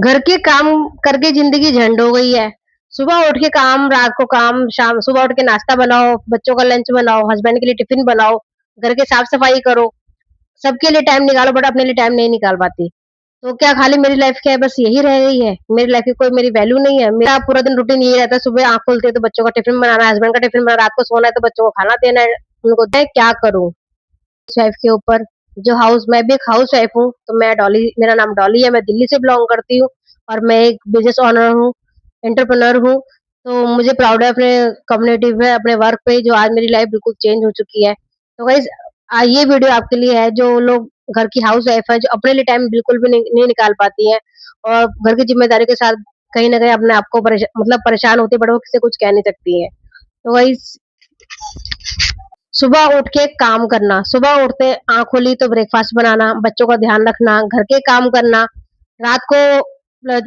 घर के काम करके जिंदगी झंड हो गई है। सुबह उठ के काम, रात को काम, शाम सुबह उठ के नाश्ता बनाओ, बच्चों का लंच बनाओ, हस्बैंड के लिए टिफिन बनाओ, घर के साफ सफाई करो, सबके लिए टाइम निकालो, बट अपने लिए टाइम नहीं निकाल पाती। तो क्या खाली मेरी लाइफ क्या है, बस यही रह गई है? मेरी लाइफ की कोई मेरी वैल्यू नहीं है? मेरा पूरा दिन रूटीन यही रहता है, सुबह आंख खुलती है तो बच्चों का टिफिन बनाना है, हस्बैंड का टिफिन बनाना, रात को सोना है तो बच्चों को खाना देना है। उनको मैं क्या करूं वाइफ के ऊपर? जो हाउस मैं भी एक हाउस वाइफ हूँ, तो मैं डॉली, मेरा नाम डॉली है, मैं दिल्ली से बिलोंग करती हूँ और मैं एक बिजनेस ओनर हूँ, एंटरप्रेन्योर हूँ। तो मुझे प्राउड है अपने कम्युनिटी पे, अपने वर्क पे, जो आज मेरी लाइफ बिल्कुल चेंज हो चुकी है। तो गाइस, ये वीडियो आपके लिए है जो लोग घर की हाउस वाइफ है, जो अपने लिए टाइम बिल्कुल भी नहीं निकाल पाती है और घर की जिम्मेदारी के साथ कहीं ना कहीं अपने आप को मतलब परेशान होती है, बट वो किसी से कुछ कह नहीं सकती है। तो गाइस, सुबह उठ के काम करना, सुबह उठते आँख खुली तो ब्रेकफास्ट बनाना, बच्चों का ध्यान रखना, घर के काम करना, रात को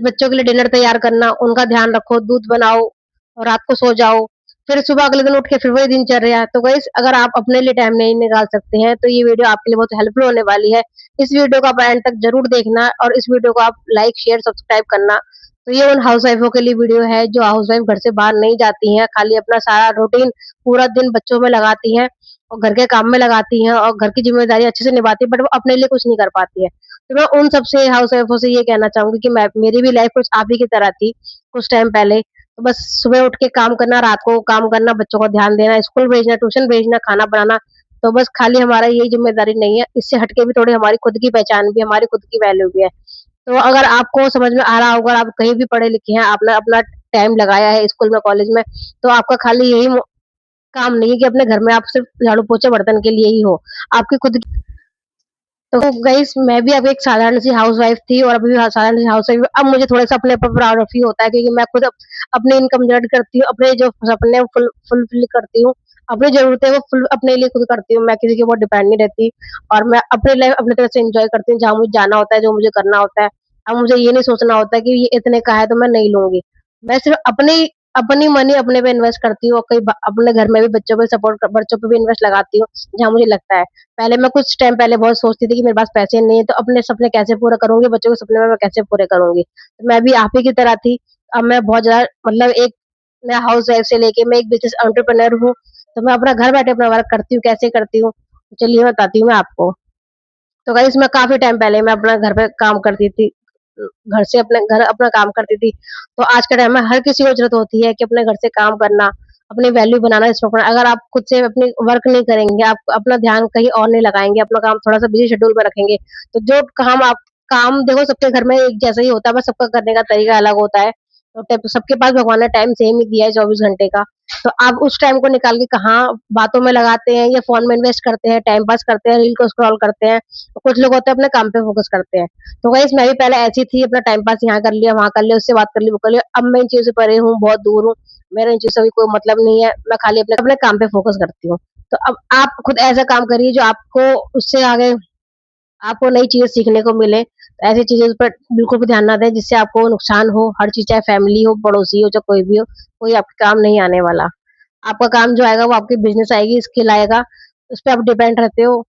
बच्चों के लिए डिनर तैयार करना, उनका ध्यान रखो, दूध बनाओ और रात को सो जाओ। फिर सुबह अगले दिन उठ के फिर वही दिनचर्या है। तो गाइस, अगर आप अपने लिए टाइम नहीं निकाल सकते हैं, तो ये वीडियो आपके लिए बहुत हेल्पफुल होने वाली है। इस वीडियो को आप एंड तक ज़रूर देखना और इस वीडियो को आप लाइक, शेयर, सब्सक्राइब करना। तो ये उन हाउसवाइफों के लिए वीडियो है जो हाउसवाइफ घर से बाहर नहीं जाती हैं, खाली अपना सारा रूटीन पूरा दिन बच्चों में लगाती हैं और घर के काम में लगाती हैं और घर की ज़िम्मेदारी अच्छे से निभाती है, बट वो अपने लिए कुछ नहीं कर पाती है। तो मैं उन सबसे हाउसवाइफों से ये कहना चाहूँगी कि मैं मेरी भी लाइफ कुछ आप ही की तरह थी, कुछ टाइम पहले। तो बस सुबह उठ के काम करना, रात को काम करना, बच्चों को ध्यान देना, स्कूल भेजना, ट्यूशन भेजना, खाना बनाना। तो बस खाली हमारा यही ज़िम्मेदारी नहीं है, इससे हट के भी थोड़ी हमारी खुद की पहचान भी है, हमारी खुद की वैल्यू भी है। तो अगर आपको समझ में आ रहा होगा, आप कहीं भी पढ़े लिखे हैं, आपने अपना टाइम लगाया है स्कूल में, कॉलेज में, तो आपका खाली यही काम नहीं है कि अपने घर में आप सिर्फ झाड़ू पोछे बर्तन के लिए ही हो। आपकी खुद की। तो गाइस, मैं भी अब एक साधारण सी हाउसवाइफ थी और अभी भी साधारण सी हाउसवाइफ। अब मुझे थोड़ा सा अपने ऊपर प्राउड फील होता है क्योंकि मैं खुद अपनी इनकम जनरेट करती हूँ, अपने जो सपने फुलफिल करती हूँ, अपनी जरूरतें वो फुल अपने लिए खुद करती हूँ, मैं किसी के ऊपर डिपेंड नहीं रहती और मैं अपनी लाइफ अपनी तरह से एंजॉय करती हूँ, जहाँ मुझे जाना होता है, जो मुझे करना होता है। अब मुझे ये नहीं सोचना होता है कि ये इतने का है तो मैं नहीं लूंगी। मैं सिर्फ अपनी अपनी मनी अपने पे इन्वेस्ट करती हूँ और कई अपने घर में भी बच्चों पे सपोर्ट, बच्चों पे भी इन्वेस्ट लगाती हूँ, जहाँ मुझे लगता है। पहले मैं कुछ टाइम पहले बहुत सोचती थी कि मेरे पास पैसे नहीं है, तो अपने सपने कैसे पूरे करूँगी, बच्चों के सपने मैं कैसे पूरे करूँगी। तो मैं भी आप ही की तरह थी। अब मैं बहुत ज़्यादा मतलब एक मैं हाउस वाइफ से लेके मैं एक बिज़नेस एंटरप्रेन्योर हूँ, तो मैं अपना घर बैठे अपना वर्क करती हूँ, कैसे करती हूँ? चलिए बताती हूँ मैं आपको। तो गाइस, मैं काफ़ी टाइम पहले मैं अपना घर पे काम करती थी। घर से अपने घर अपना काम करती थी। तो आज के टाइम में हर किसी को ज़रूरत होती है कि अपने घर से काम करना, अपनी वैल्यू बनाना, इसमें अपना अगर आप खुद से अपनी वर्क नहीं करेंगे, आप अपना ध्यान कहीं और नहीं लगाएँगे, अपना काम थोड़ा-सा बिज़ी शेड्यूल में रखेंगे, तो जो काम देखो सबके घर में एक जैसा ही होता है, बस सबका करने का तरीका अलग होता है। तो सबके पास भगवान ने टाइम सेम ही दिया है 24 घंटे का। तो आप उस टाइम को निकाल के कहाँ बातों में लगाते हैं या फ़ोन में इन्वेस्ट करते हैं, टाइम पास करते हैं, रील को स्क्रॉल करते हैं। कुछ लोग होते हैं अपने काम पे फ़ोकस करते हैं। तो गाइस, मैं भी पहले ऐसी थी, अपना टाइम पास यहाँ कर लिया, वहाँ कर लिया, उससे बात कर ली, वो कर लिया। अब मैं इन चीज़ों से परे हूँ, बहुत दूर हूँ। मेरा इन चीज़ों से भी कोई मतलब नहीं है। मैं खाली अपने अपने काम पे फ़ोकस करती हूँ। तो अब आप खुद ऐसा काम करिए जो आपको उससे आगे आपको नई चीज़ें सीखने को मिले। तो ऐसी चीज़ों पर बिल्कुल भी ध्यान ना दें जिससे आपको नुकसान हो। हर चीज़ चाहे फैमिली हो, पड़ोसी हो, चाहे कोई भी हो, कोई आपके काम नहीं आने वाला। आपका काम जो आएगा वो आपकी बिज़नेस आएगी, स्किल आएगा, उस पे आप डिपेंड रहते हो।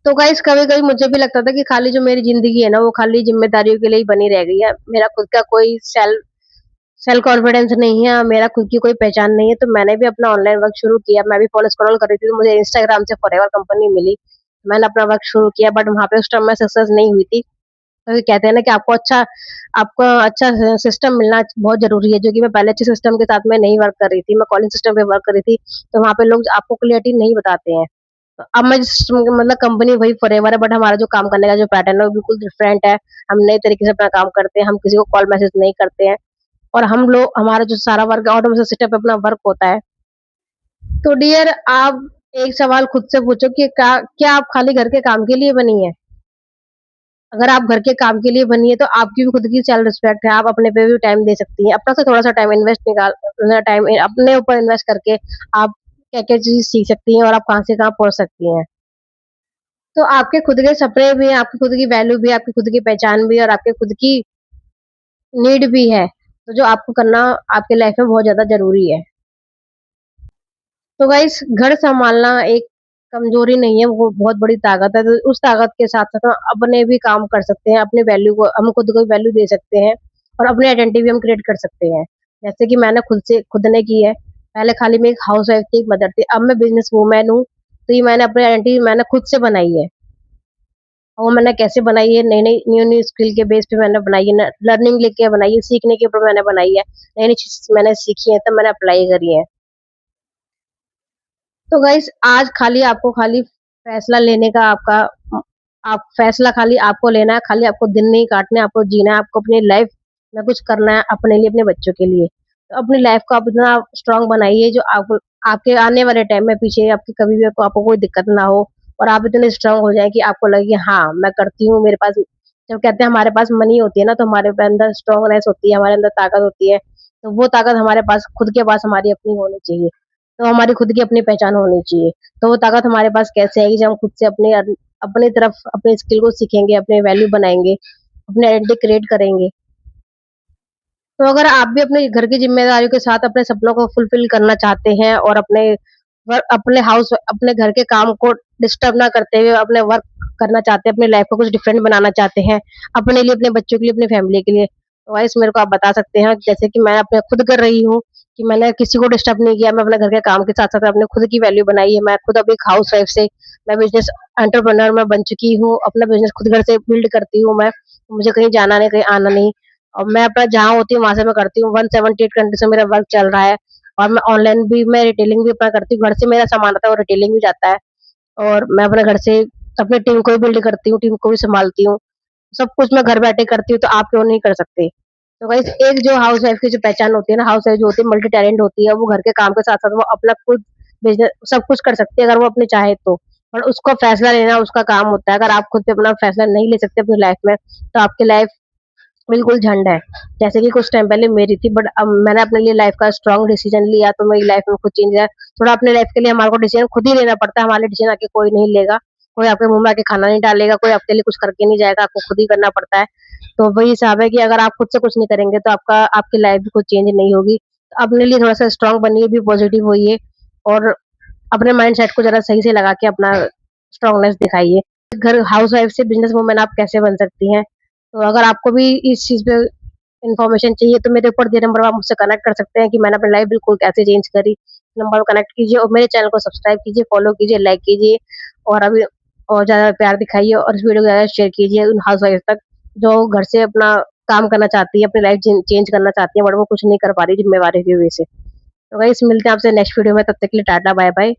तो गाइस, कभी-कभी मुझे भी लगता था कि खाली जो मेरी ज़िंदगी है ना, वो खाली ज़िम्मेदारियों के लिए ही बनी रह गई है। मेरा खुद का कोई सेल्फ कॉन्फिडेंस नहीं है, मेरा खुद की कोई पहचान नहीं है, तो मैंने भी अपना ऑनलाइन वर्क शुरू किया। मैं भी फ़ोन स्क्रॉल कर रही थी, तो मुझे इंस्टाग्राम से फॉरएवर कंपनी मिली। मैंने अपना वर्क शुरू किया, बट वहाँ पे उस टाइम मैं सक्सेस नहीं हुई थी। तो कहते हैं ना कि आपको अच्छा सिस्टम मिलना बहुत ज़रूरी है, जो कि मैं पहले अच्छे सिस्टम के साथ में नहीं वर्क कर रही थी। मैं कॉलिंग सिस्टम पे वर्क कर रही थी, तो वहाँ पे लोग आपको क्लियरिटी नहीं बताते हैं। तो अब मैं जिस मतलब कंपनी वही फॉरएवर है, बट हमारा जो काम करने का जो पैटर्न है वो बिल्कुल डिफरेंट है। हम नए तरीके से अपना काम करते हैं, हम किसी को कॉल मैसेज नहीं करते हैं और हम लोग हमारा जो सारा वर्क ऑटोमेशन सिस्टम पे अपना वर्क होता है। तो डियर, आप एक सवाल खुद से पूछो कि क्या आप खाली घर के काम के लिए बनी हैं? अगर आप घर के काम के लिए बनी है तो आपकी भी खुद की सेल्फ रिस्पेक्ट है, आप अपने पे भी टाइम दे सकती हैं। अपना से थोड़ा-सा टाइम इन्वेस्ट टाइम अपने ऊपर इन्वेस्ट करके आप क्या-क्या चीज़ सीख सकती हैं और आप कहाँ से कहाँ पहुँच सकती हैं। तो आपके खुद के सपने भी हैं, आपकी खुद की वैल्यू भी है, आपकी खुद की पहचान भी है और आपकी खुद की नीड भी है। तो जो आपको करना आपके लाइफ में बहुत ज़्यादा ज़रूरी है। तो गाइस, घर सँभालना एक कमजोरी नहीं है, वो बहुत बड़ी ताकत है। तो उस ताकत के साथ-साथ हम अपने भी काम कर सकते हैं, अपनी वैल्यू को हम खुद को वैल्यू दे सकते हैं और अपनी आइडेंटिटी भी हम क्रिएट कर सकते हैं। जैसे कि मैंने खुद ने की है। पहले खाली मैं एक हाउसवाइफ थी, एक मदर थी, अब मैं बिज़नेस वूमन हूँ, तो ये मैंने अपनी आइडेंटिटी मैंने खुद से बनाई है। और वो मैंने कैसे बनाई है, नई-नई न्यू-न्यू स्किल के बेस पे मैंने बनाई है, न लर्निंग लेके बनाई है, सीखने के ऊपर मैंने बनाई है। नई-नई चीज़ मैंने सीखी है, तब मैंने अप्लाई करी है। तो गाइस आज खाली फैसला लेने का आप फैसला खाली आपको लेना है, खाली आपको दिन नहीं काटने, आपको जीना है, आपको अपनी लाइफ में कुछ करना है अपने लिए, अपने बच्चों के लिए। तो अपनी लाइफ को आप इतना स्ट्रॉन्ग बनाइए जो आप आपके आने वाले टाइम में पीछे आपकी कभी भी आपको कोई दिक्कत ना हो और आप इतने स्ट्रॉन्ग हो जाएँ कि आपको लगे कि हाँ, मैं करती हूँ, मेरे पास जब कहते हैं हमारे पास मनी होती है ना, तो हमारे अंदर स्ट्रॉन्गनेस होती है, हमारे अंदर ताकत होती है, तो वो ताकत हमारे पास खुद के पास हमारी अपनी होनी चाहिए। तो हमारी खुद की अपनी पहचान होनी चाहिए। तो वो ताकत हमारे पास कैसे आएगी जब हम खुद से अपनी तरफ अपने स्किल को सीखेंगे, अपने वैल्यू बनाएँगे, अपनी आइडेंटिटी क्रिएट करेंगे। तो अगर आप भी अपने घर की ज़िम्मेदारियों के साथ अपने सपनों को फुलफ़िल करना चाहते हैं और अपने घर के काम को डिस्टर्ब ना करते हुए अपने वर्क करना चाहते हैं, अपनी लाइफ़ को कुछ डिफरेंट बनाना चाहते हैं, अपने लिए, अपने बच्चों के लिए, अपनी फैमिली के लिए, तो गाइस मेरे को आप बता सकते हैं जैसे कि मैं अपने खुद कर रही हूँ कि मैंने किसी को डिस्टर्ब नहीं किया, मैं अपने घर के काम के साथ-साथ अपने खुद की वैल्यू बनाई है। मैं खुद अब एक हाउसवाइफ़ से मैं बिज़नेस एंटरप्रेन्योर मैं बन चुकी हूँ, अपना बिज़नेस खुद घर से बिल्ड करती हूँ मैं, मुझे कहीं जाना नहीं, कहीं आना नहीं। और मैं अपना जहाँ होती हूँ वहाँ से मैं करती हूँ 178 कंट्री से मेरा वर्क चल रहा है और मैं ऑनलाइन भी मैं रिटेलिंग भी अपना करती हूँ, घर से मेरा सामान आता है और रिटेलिंग भी जाता है और मैं अपने घर से अपनी टीम को भी बिल्ड करती हूँ, टीम को भी सँभालती हूँ। सब कुछ मैं घर बैठे करती हूँ, तो आप क्यों नहीं कर सकते? तो गाइस एक जो हाउसवाइफ की जो पहचान होती है ना, हाउसवाइफ जो होती है मल्टी टैलेंट होती है, वो घर के काम के साथ-साथ वो अपना खुद बिज़नेस सब कुछ कर सकती है अगर वो अपनी चाहे तो। पर उसको फैसला लेना उसका काम होता है, अगर आप खुद पे अपना फैसला नहीं ले सकते अपनी लाइफ़ में, तो आपकी लाइफ़ बिल्कुल झंड है। जैसे कि कुछ टाइम पहले मेरी थी बट अब मैंने अपने लिए लाइफ़ का स्ट्रॉन्ग डिसीज़न लिया तो मेरी लाइफ़ में कुछ चेंज आया। थोड़ा अपनी लाइफ़ के लिए हमारे को डिसीज़न खुद ही लेना पड़ता है, हमारे लिए डिसीज़न आके कोई नहीं लेगा। कोई आपके मुँह में आके खाना नहीं डालेगा, कोई आपके लिए कुछ करके नहीं जाएगा, आपको खुद ही करना पड़ता है। तो वही हिसाब है कि अगर आप खुद से कुछ नहीं करेंगे तो आपकी लाइफ़ भी कुछ चेंज नहीं होगी। तो अपने लिए थोड़ा-सा स्ट्रॉन्ग बनिए, भी पॉज़िटिव होइए और अपने माइंडसेट को ज़रा सही से लगा के अपना स्ट्रॉन्गनेस दिखाइए। घर हाउसवाइफ़ से बिज़नेस वूमन आप कैसे बन सकती हैं? तो अगर आपको भी इस चीज़ पे इन्फॉर्मेशन चाहिए तो मेरे ऊपर दिए नंबर पे आप मुझसे कनेक्ट कर सकते हैं कि मैंने अपनी लाइफ़ बिल्कुल कैसे चेंज करी। नंबर पे कनेक्ट कीजिए और मेरे चैनल को सब्सक्राइब कीजिए, फ़ॉलो कीजिए, लाइक कीजिए और अभी और ज़्यादा प्यार दिखाइए और इस वीडियो को ज़्यादा शेयर कीजिए उन हाउसवाइफ़ तक, जो घर से अपना काम करना चाहती है, अपनी लाइफ़ चेंज करना चाहती है बट वो कुछ नहीं कर पा रही ज़िम्मेवारी की वजह से। तो गाइस मिलते हैं आपसे नेक्स्ट वीडियो में, तब तक के लिए टाटा बाय-बाय।